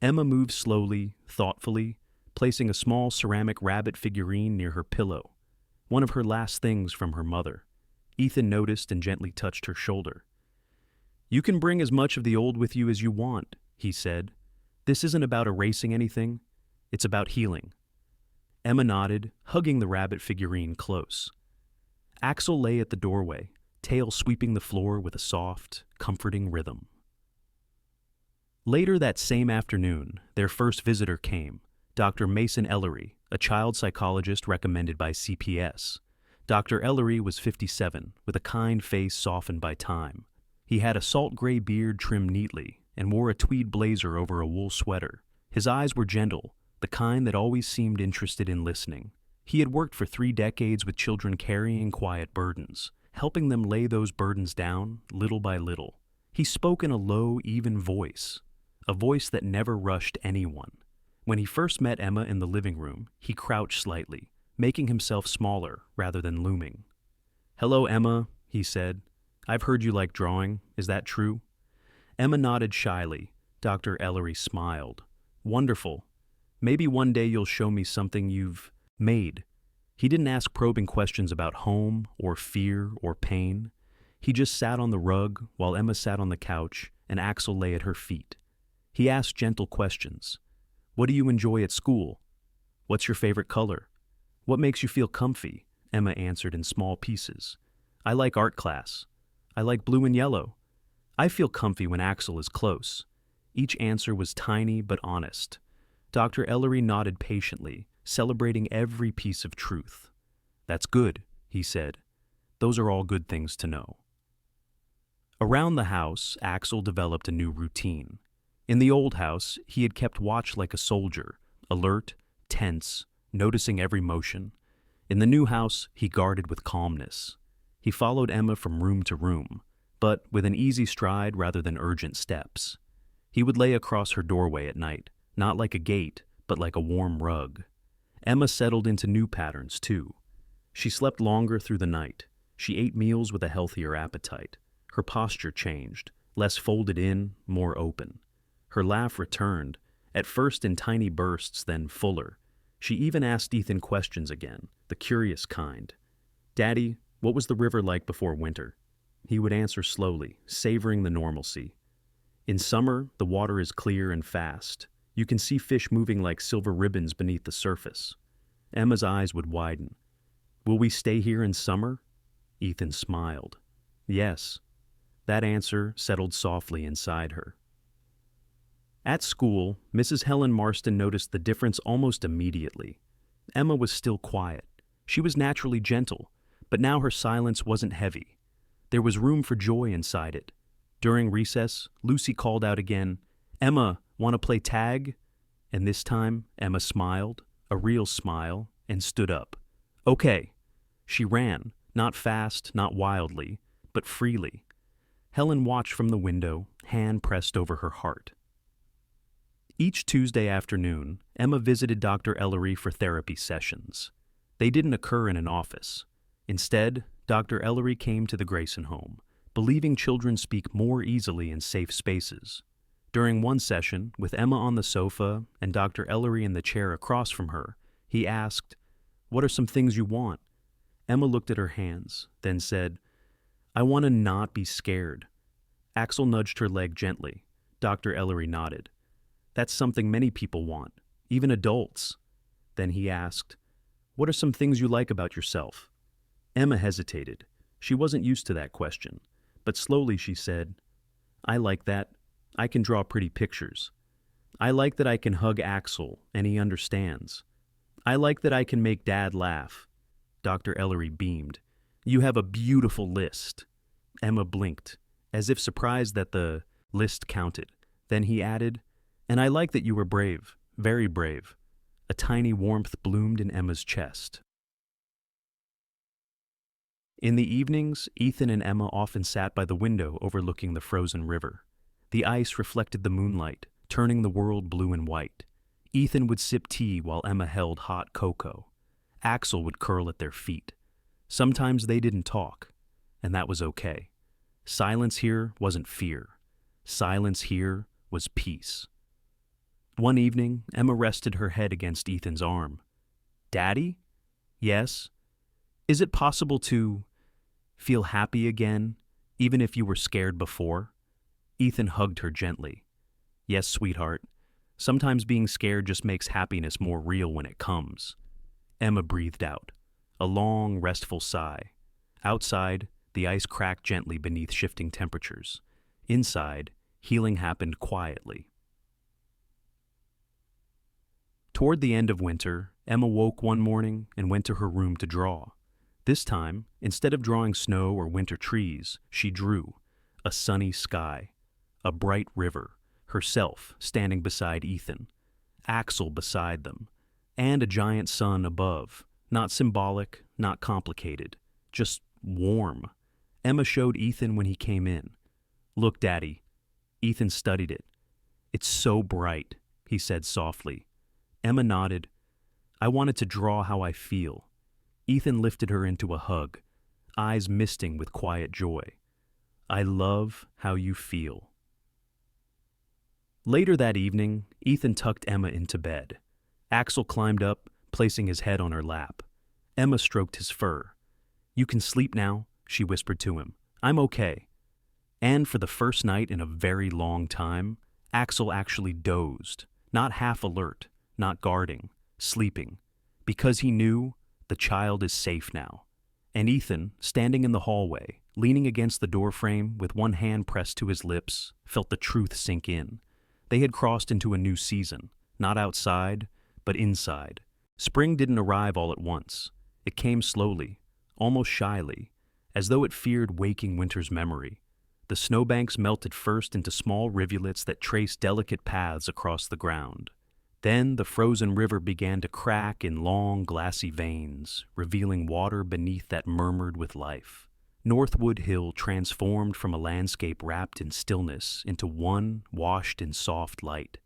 Emma moved slowly, thoughtfully, placing a small ceramic rabbit figurine near her pillow, one of her last things from her mother. Ethan noticed and gently touched her shoulder. You can bring as much of the old with you as you want, he said. This isn't about erasing anything. It's about healing. Emma nodded, hugging the rabbit figurine close. Axel lay at the doorway, tail sweeping the floor with a soft, comforting rhythm. Later that same afternoon, their first visitor came, Dr. Mason Ellery, a child psychologist recommended by CPS. Dr. Ellery was 57, with a kind face softened by time. He had a salt gray beard trimmed neatly and wore a tweed blazer over a wool sweater. His eyes were gentle, the kind that always seemed interested in listening. He had worked for 3 decades with children carrying quiet burdens, helping them lay those burdens down little by little. He spoke in a low, even voice, a voice that never rushed anyone. When he first met Emma in the living room, he crouched slightly, making himself smaller rather than looming. Hello, Emma, he said. I've heard you like drawing. Is that true? Emma nodded shyly. Dr. Ellery smiled. Wonderful. Maybe one day you'll show me something you've made. He didn't ask probing questions about home or fear or pain. He just sat on the rug while Emma sat on the couch and Axel lay at her feet. He asked gentle questions. What do you enjoy at school? What's your favorite color? What makes you feel comfy? Emma answered in small pieces. I like art class. I like blue and yellow. I feel comfy when Axel is close. Each answer was tiny but honest. Dr. Ellery nodded patiently, celebrating every piece of truth. That's good, he said. Those are all good things to know. Around the house, Axel developed a new routine. In the old house, he had kept watch like a soldier, alert, tense, noticing every motion. In the new house, he guarded with calmness. He followed Emma from room to room, but with an easy stride rather than urgent steps. He would lay across her doorway at night, not like a gate, but like a warm rug. Emma settled into new patterns, too. She slept longer through the night. She ate meals with a healthier appetite. Her posture changed, less folded in, more open. Her laugh returned, at first in tiny bursts, then fuller. She even asked Ethan questions again, the curious kind. "Daddy, what was the river like before winter?" He would answer slowly, savoring the normalcy. "In summer, the water is clear and fast. You can see fish moving like silver ribbons beneath the surface." Emma's eyes would widen. "Will we stay here in summer?" Ethan smiled. "Yes." That answer settled softly inside her. At school, Mrs. Helen Marston noticed the difference almost immediately. Emma was still quiet. She was naturally gentle, but now her silence wasn't heavy. There was room for joy inside it. During recess, Lucy called out again, "Emma, want to play tag?" And this time, Emma smiled, a real smile, and stood up. "Okay." She ran, not fast, not wildly, but freely. Helen watched from the window, hand pressed over her heart. Each Tuesday afternoon, Emma visited Dr. Ellery for therapy sessions. They didn't occur in an office. Instead, Dr. Ellery came to the Grayson home, believing children speak more easily in safe spaces. During one session, with Emma on the sofa and Dr. Ellery in the chair across from her, he asked, "What are some things you want?" Emma looked at her hands, then said, "I want to not be scared." Axel nudged her leg gently. Dr. Ellery nodded. "That's something many people want, even adults." Then he asked, "What are some things you like about yourself?" Emma hesitated. She wasn't used to that question, but slowly she said, "I like that I can draw pretty pictures. I like that I can hug Axel and he understands. I like that I can make Dad laugh." Dr. Ellery beamed. "You have a beautiful list." Emma blinked, as if surprised that the list counted. Then he added, "And I like that you were brave, very brave." A tiny warmth bloomed in Emma's chest. In the evenings, Ethan and Emma often sat by the window overlooking the frozen river. The ice reflected the moonlight, turning the world blue and white. Ethan would sip tea while Emma held hot cocoa. Axel would curl at their feet. Sometimes they didn't talk, and that was okay. Silence here wasn't fear. Silence here was peace. One evening, Emma rested her head against Ethan's arm. "Daddy?" "Yes." "Is it possible to feel happy again, even if you were scared before?" Ethan hugged her gently. "Yes, sweetheart. Sometimes being scared just makes happiness more real when it comes." Emma breathed out, a long, restful sigh. Outside, the ice cracked gently beneath shifting temperatures. Inside, healing happened quietly. Toward the end of winter, Emma woke one morning and went to her room to draw. This time, instead of drawing snow or winter trees, she drew a sunny sky, a bright river, herself standing beside Ethan, Axel beside them, and a giant sun above, not symbolic, not complicated, just warm. Emma showed Ethan when he came in. "Look, Daddy." Ethan studied it. "It's so bright," he said softly. Emma nodded. "I wanted to draw how I feel." Ethan lifted her into a hug, eyes misting with quiet joy. "I love how you feel." Later that evening, Ethan tucked Emma into bed. Axel climbed up, placing his head on her lap. Emma stroked his fur. "You can sleep now," she whispered to him. "I'm okay." And for the first night in a very long time, Axel actually dozed, not half alert, not guarding, sleeping, because he knew the child is safe now. And Ethan, standing in the hallway, leaning against the doorframe with one hand pressed to his lips, felt the truth sink in. They had crossed into a new season, not outside, but inside. Spring didn't arrive all at once. It came slowly, almost shyly, as though it feared waking winter's memory. The snowbanks melted first into small rivulets that traced delicate paths across the ground. Then the frozen river began to crack in long, glassy veins, revealing water beneath that murmured with life. Northwood Hill transformed from a landscape wrapped in stillness into one washed in soft light,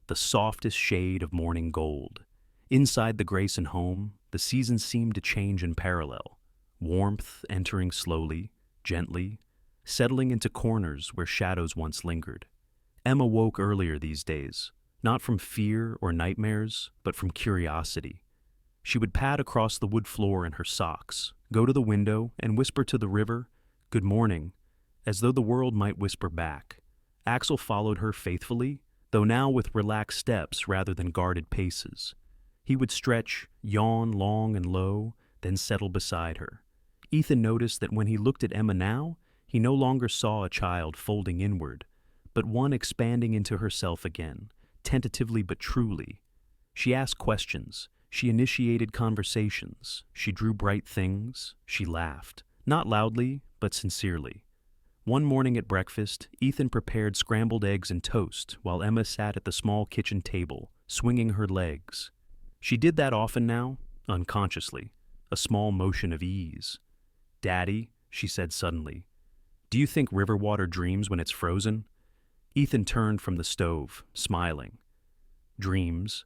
the softest shade of morning gold. Inside the Grayson home, the seasons seemed to change in parallel, warmth entering slowly, gently, settling into corners where shadows once lingered. Emma woke earlier these days, not from fear or nightmares, but from curiosity. She would pad across the wood floor in her socks, go to the window, and whisper to the river, "Good morning," as though the world might whisper back. Axel followed her faithfully, though now with relaxed steps rather than guarded paces. He would stretch, yawn long and low, then settle beside her. Ethan noticed that when he looked at Emma now, he no longer saw a child folding inward, but one expanding into herself again, tentatively but truly. She asked questions, she initiated conversations, she drew bright things, she laughed, not loudly, but sincerely. One morning at breakfast, Ethan prepared scrambled eggs and toast while Emma sat at the small kitchen table, swinging her legs. She did that often now, unconsciously, a small motion of ease. "Daddy," she said suddenly, "do you think river water dreams when it's frozen?" Ethan turned from the stove, smiling. "Dreams?"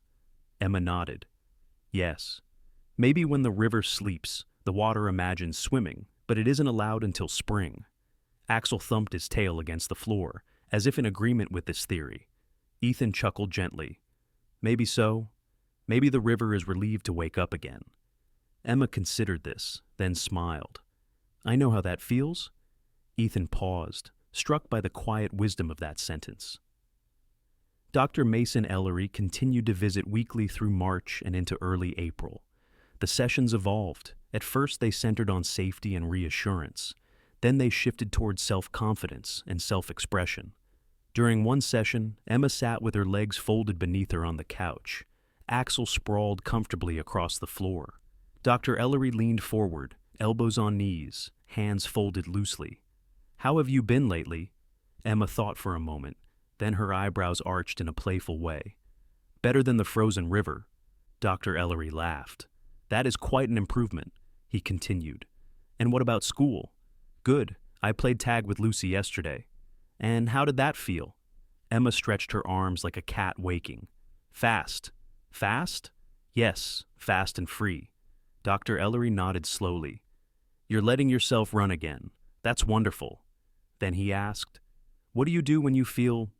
Emma nodded. "Yes. Maybe when the river sleeps, the water imagines swimming, but it isn't allowed until spring." Axel thumped his tail against the floor, as if in agreement with this theory. Ethan chuckled gently. "Maybe so. Maybe the river is relieved to wake up again." Emma considered this, then smiled. "I know how that feels." Ethan paused, struck by the quiet wisdom of that sentence. Dr. Mason Ellery continued to visit weekly through March and into early April. The sessions evolved. At first they centered on safety and reassurance. Then they shifted towards self-confidence and self-expression. During one session, Emma sat with her legs folded beneath her on the couch. Axel sprawled comfortably across the floor. Dr. Ellery leaned forward, elbows on knees, hands folded loosely. "How have you been lately?" Emma thought for a moment, then her eyebrows arched in a playful way. "Better than the frozen river." Dr. Ellery laughed. "That is quite an improvement," he continued. "And what about school?" "Good. I played tag with Lucy yesterday." "And how did that feel?" Emma stretched her arms like a cat waking. "Fast." "Fast?" "Yes, fast and free." Dr. Ellery nodded slowly. "You're letting yourself run again. That's wonderful." Then he asked, "What do you do when you feel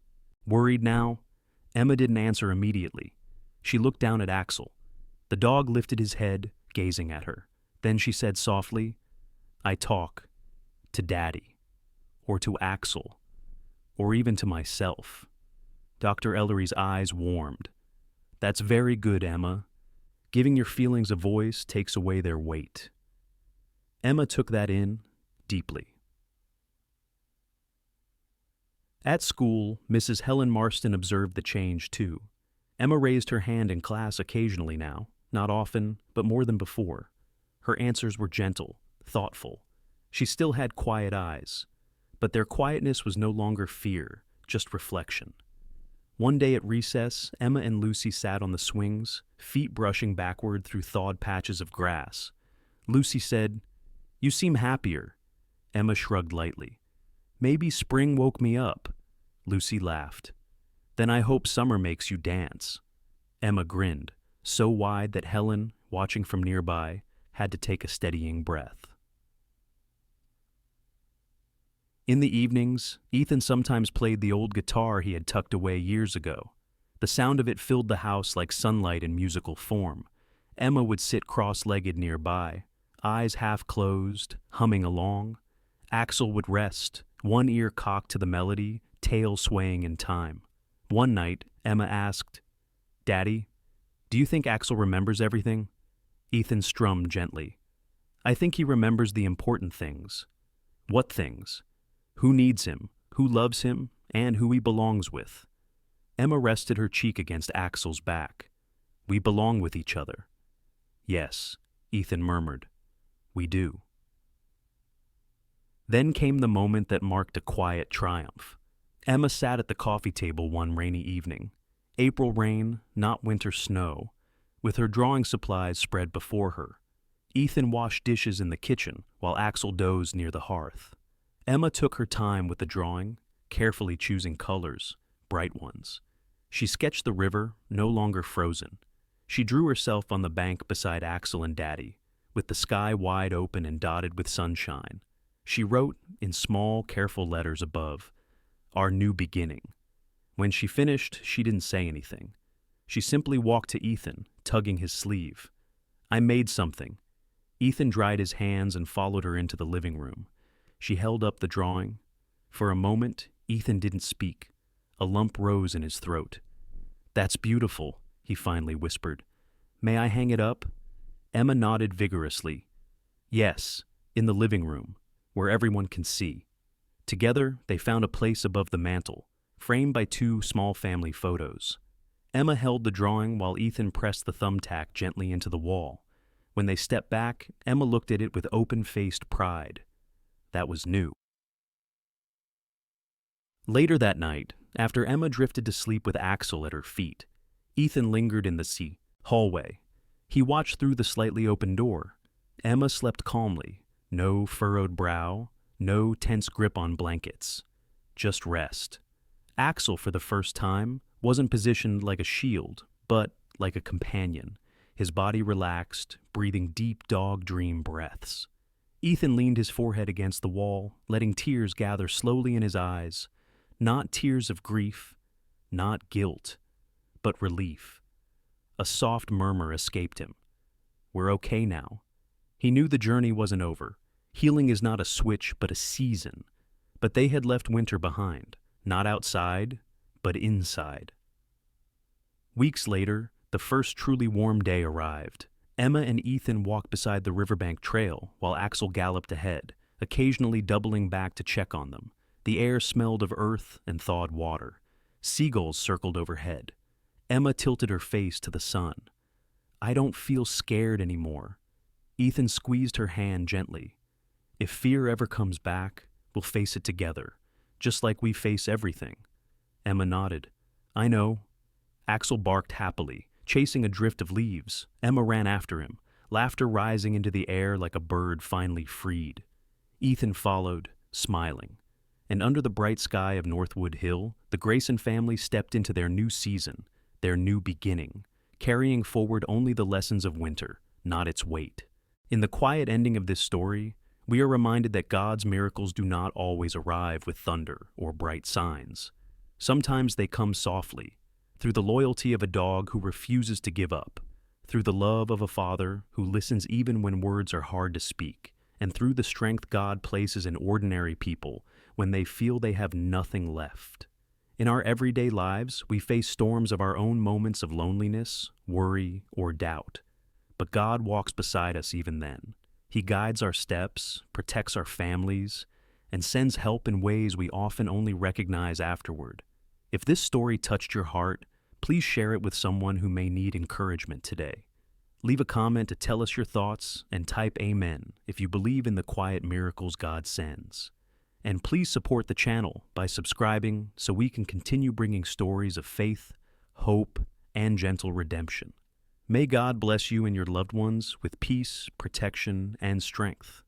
worried now?" Emma didn't answer immediately. She looked down at Axel. The dog lifted his head, gazing at her. Then she said softly, "I talk to Daddy, or to Axel, or even to myself." Dr. Ellery's eyes warmed. "That's very good, Emma. Giving your feelings a voice takes away their weight." Emma took that in deeply. At school, Mrs. Helen Marston observed the change, too. Emma raised her hand in class occasionally now, not often, but more than before. Her answers were gentle, thoughtful. She still had quiet eyes, but their quietness was no longer fear, just reflection. One day at recess, Emma and Lucy sat on the swings, feet brushing backward through thawed patches of grass. Lucy said, "You seem happier." Emma shrugged lightly. "Maybe spring woke me up." Lucy laughed. "Then I hope summer makes you dance." Emma grinned, so wide that Helen, watching from nearby, had to take a steadying breath. In the evenings, Ethan sometimes played the old guitar he had tucked away years ago. The sound of it filled the house like sunlight in musical form. Emma would sit cross-legged nearby, eyes half closed, humming along. Axel would rest, one ear cocked to the melody, tail swaying in time. One night, Emma asked, "Daddy, do you think Axel remembers everything?" Ethan strummed gently. "I think he remembers the important things." "What things?" "Who needs him, who loves him, and who he belongs with." Emma rested her cheek against Axel's back. "We belong with each other." "Yes," Ethan murmured. "We do." Then came the moment that marked a quiet triumph. Emma sat at the coffee table one rainy evening. April rain, not winter snow, with her drawing supplies spread before her. Ethan washed dishes in the kitchen while Axel dozed near the hearth. Emma took her time with the drawing, carefully choosing colors, bright ones. She sketched the river, no longer frozen. She drew herself on the bank beside Axel and Daddy, with the sky wide open and dotted with sunshine. She wrote, in small, careful letters above, "Our new beginning." When she finished, she didn't say anything. She simply walked to Ethan, tugging his sleeve. "I made something." Ethan dried his hands and followed her into the living room. She held up the drawing. For a moment, Ethan didn't speak. A lump rose in his throat. "That's beautiful," he finally whispered. "May I hang it up?" Emma nodded vigorously. "Yes, in the living room, where everyone can see." Together, they found a place above the mantel, framed by two small family photos. Emma held the drawing while Ethan pressed the thumbtack gently into the wall. When they stepped back, Emma looked at it with open-faced pride. That was new. Later that night, after Emma drifted to sleep with Axel at her feet, Ethan lingered in the hallway. He watched through the slightly open door. Emma slept calmly, no furrowed brow, no tense grip on blankets. Just rest. Axel, for the first time, wasn't positioned like a shield, but like a companion, his body relaxed, breathing deep dog dream breaths. Ethan leaned his forehead against the wall, letting tears gather slowly in his eyes. Not tears of grief, not guilt, but relief. A soft murmur escaped him. "We're okay now." He knew the journey wasn't over. Healing is not a switch, but a season. But they had left winter behind, not outside, but inside. Weeks later, the first truly warm day arrived. Emma and Ethan walked beside the riverbank trail while Axel galloped ahead, occasionally doubling back to check on them. The air smelled of earth and thawed water. Seagulls circled overhead. Emma tilted her face to the sun. "I don't feel scared anymore." Ethan squeezed her hand gently. "If fear ever comes back, we'll face it together, just like we face everything." Emma nodded. "I know." Axel barked happily, chasing a drift of leaves. Emma ran after him, laughter rising into the air like a bird finally freed. Ethan followed, smiling. And under the bright sky of Northwood Hill, the Grayson family stepped into their new season, their new beginning, carrying forward only the lessons of winter, not its weight. In the quiet ending of this story, we are reminded that God's miracles do not always arrive with thunder or bright signs. Sometimes they come softly, through the loyalty of a dog who refuses to give up, through the love of a father who listens even when words are hard to speak, and through the strength God places in ordinary people when they feel they have nothing left. In our everyday lives, we face storms of our own moments of loneliness, worry, or doubt. But God walks beside us even then. He guides our steps, protects our families, and sends help in ways we often only recognize afterward. If this story touched your heart, please share it with someone who may need encouragement today. Leave a comment to tell us your thoughts and type Amen if you believe in the quiet miracles God sends. And please support the channel by subscribing so we can continue bringing stories of faith, hope, and gentle redemption. May God bless you and your loved ones with peace, protection, and strength.